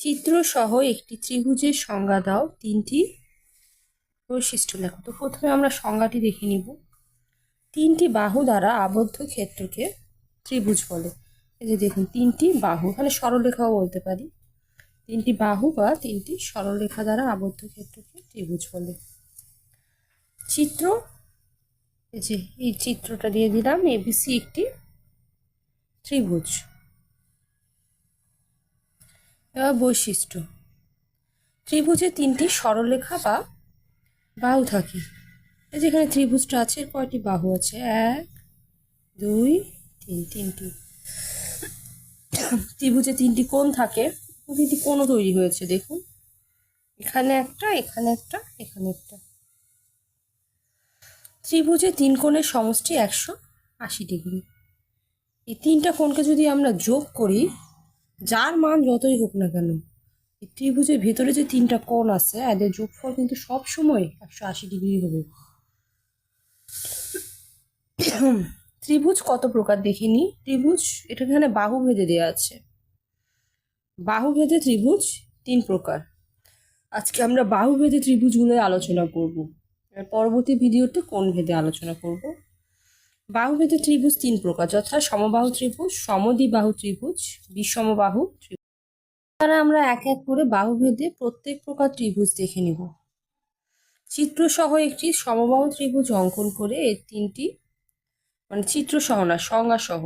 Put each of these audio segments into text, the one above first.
চিত্র সহ একটি ত্রিভুজের সংজ্ঞা দাও, তিনটি বৈশিষ্ট্য লেখো। তো প্রথমে আমরা সংজ্ঞাটি দেখে নিব। তিনটি বাহু দ্বারা আবদ্ধ ক্ষেত্রকে ত্রিভুজ বলে। এই যে দেখুন, তিনটি বাহু, এখানে সরলরেখাও বলতে পারি। তিনটি বাহু বা তিনটি সরলরেখা দ্বারা আবদ্ধ ক্ষেত্রকে ত্রিভুজ বলে। চিত্র, এই যে এই চিত্রটা দিয়ে দিলাম, এবিসি একটি ত্রিভুজ। এবার বৈশিষ্ট্য, ত্রিভুজে তিনটি সরলরেখা বা বাহু থাকে। এই যেখানে ত্রিভুজটা আছে, কয়টি বাহু আছে? 1 2 3, তিনটি। ত্রিভুজে তিনটি কোণ থাকে, তিনটি কোণও তৈরি হয়েছে। দেখুন, এখানে একটা, এখানে একটা, এখানে একটা। ত্রিভুজে তিন কোণের সমষ্টি 180 ডিগ্রি। এই তিনটা কোণকে যদি আমরা যোগ করি, যার মান যতই হোক না কেন, এই ত্রিভুজের ভেতরে যে তিনটা কোণ আছে, এদের যোগফল কিন্তু সব সময় 180 ডিগ্রি হবে। ত্রিভুজ কত প্রকার দেখিনি। ত্রিভুজ, এটা এখানে বাহু ভেদে দেওয়া আছে। বাহু ভেদে ত্রিভুজ 3 প্রকার। আজকে আমরা বাহু ভেদে ত্রিভুজগুলো আলোচনা করব। পরবর্তী ভিডিওতে কোণ ভেদে আলোচনা করব। বাহু ভেদে ত্রিভুজ 3 প্রকার, যথা সমবাহু ত্রিভুজ, সমদ্বিবাহু ত্রিভুজ, বিষমবাহু ত্রিভুজ। তারা আমরা এক এক করে বাহু ভেদে প্রত্যেক প্রকার ত্রিভুজ দেখে নিব। চিত্র সহ একটি সমবাহু ত্রিভুজ অঙ্কন করে এর তিনটি, মানে চিত্র সহ না, সংজ্ঞা সহ,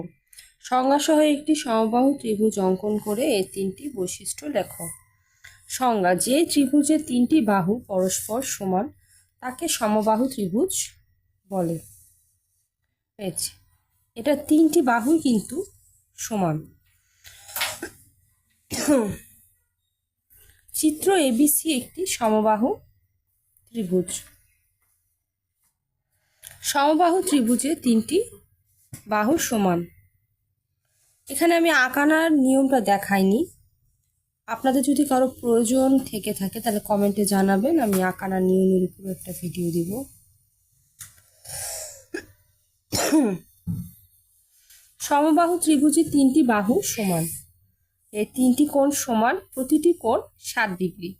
সংজ্ঞা সহ একটি সমবাহু ত্রিভুজ অঙ্কন করে এর তিনটি বৈশিষ্ট্য লেখো। সংজ্ঞা, যে ত্রিভুজের তিনটি বাহু পরস্পর সমান তাকে সমবাহু ত্রিভুজ বলে। এটা তিনটি বাহুই কিন্তু সমান। চিত্র এবিসি একটি সমবাহু ত্রিভুজ। সমবাহু ত্রিভুজে তিনটি বাহু সমান। এখানে আমি আঁকানোর নিয়মটা দেখাইনি। আপনাদের যদি কারো প্রয়োজন থেকে থাকে তাহলে কমেন্টে জানাবেন, আমি আঁকানোর নিয়মের উপর একটা ভিডিও দিব। সমবাহু ত্রিভুজে তিনটি বাহু সমান। এই তিনটি কোণ সমান, প্রতিটি কোণ 60 ডিগ্রি।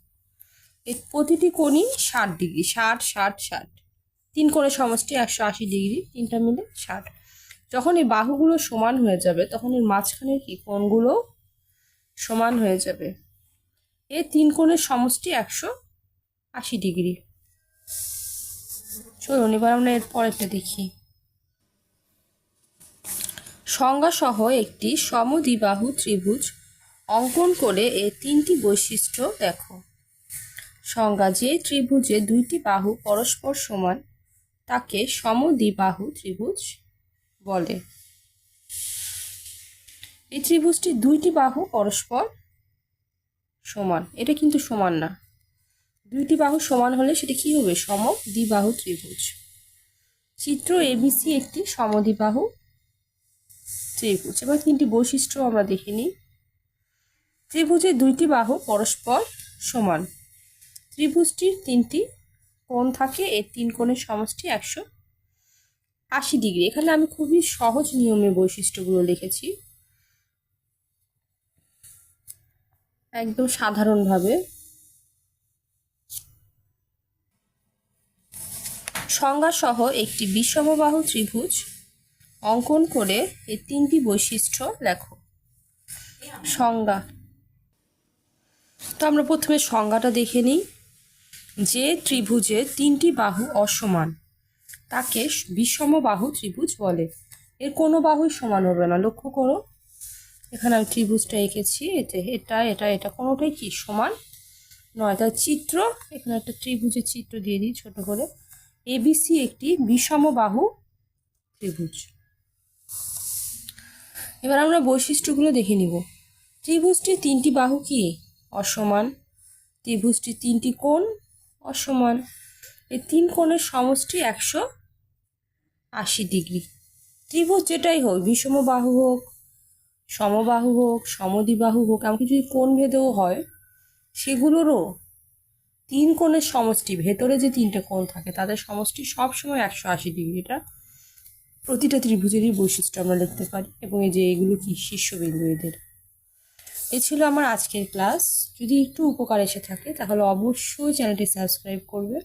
এই প্রতিটি কোণই 60 ডিগ্রি, 60 60 60। তিন কোণের সমষ্টি 180 ডিগ্রি, তিনটা মিলে 60। যখন এই বাহুগুলো সমান হয়ে যাবে, তখন এর মাঝখানের কি কোণগুলো সমান হয়ে যাবে। এই তিন কোণের সমষ্টি 180 ডিগ্রি। চলুন এবার আমরা এর পরেরটা দেখি। সংজ্ঞা সহ একটি সমদ্বিবাহু ত্রিভুজ অঙ্কন করে এর তিনটি বৈশিষ্ট্য দেখো। সংজ্ঞা, যে ত্রিভুজে দুইটি বাহু পরস্পর সমান তাকে সমদ্বিবাহু ত্রিভুজ বলে। এই ত্রিভুজটি দুইটি বাহু পরস্পর সমান, এটা কিন্তু সমান না। দুইটি বাহু সমান হলে সেটা কি হবে? সমদ্বিবাহু ত্রিভুজ। চিত্র এবিসি একটি সমদ্বিবাহু ত্রিভুজ। এবার তিনটি বৈশিষ্ট্য আমরা দেখে নিই। ত্রিভুজের দুইটি বাহু পরস্পর সমান। ত্রিভুজটির তিনটি কোণ থাকে, এর তিন কোণের সমষ্টি 180 ডিগ্রি। এখানে আমি খুবই সহজ নিয়মে বৈশিষ্ট্যগুলো লিখেছি, একদম সাধারণভাবে। সংজ্ঞা সহ একটি বিষমবাহু ত্রিভুজ অঙ্কন করে এর তিনটি বৈশিষ্ট্য লেখো। সংজ্ঞা, তো আমরা প্রথমে সংজ্ঞাটা দেখে নিই। যে ত্রিভুজের তিনটি বাহু অসমান তাকে বিষমবাহু ত্রিভুজ বলে। এর কোনো বাহুই সমান হবে না। লক্ষ্য করো, এখানে আমি ত্রিভুজটা এঁকেছি, এটা এটা এটা কোনোটাই কি সমান নয়। তার চিত্র, এখানে একটা ত্রিভুজের চিত্র দিয়ে দিই ছোট করে। এবিসি একটি বিষমবাহু ত্রিভুজ। এবার আমরা বৈশিষ্ট্যগুলো দেখে নিব। ত্রিভুজটির তিনটি বাহু কি অসমান, ত্রিভুজটির তিনটি কোণ অসমান, এই তিন কোণের সমষ্টি 180 ডিগ্রি। ত্রিভুজ যেটাই হোক, বিষমবাহু হোক, সমবাহু হোক, সমদ্বিবাহু হোক, এমনকি যদি কোণ ভেদেও হয়, সেগুলোরও তিন কোণের সমষ্টি, ভেতরে যে তিনটে কোণ থাকে তাদের সমষ্টি সবসময় 180 ডিগ্রি। এটা প্রতিটা ত্রিভুজেরই বৈশিষ্ট্য আমরা লিখতে পারি। এবং এই যে এগুলো কি শীর্ষবিন্দু এদের। এ ছিল আমার আজকের ক্লাস। যদি একটু উপকার এসে থাকে তাহলে অবশ্যই চ্যানেলটি সাবস্ক্রাইব করবে।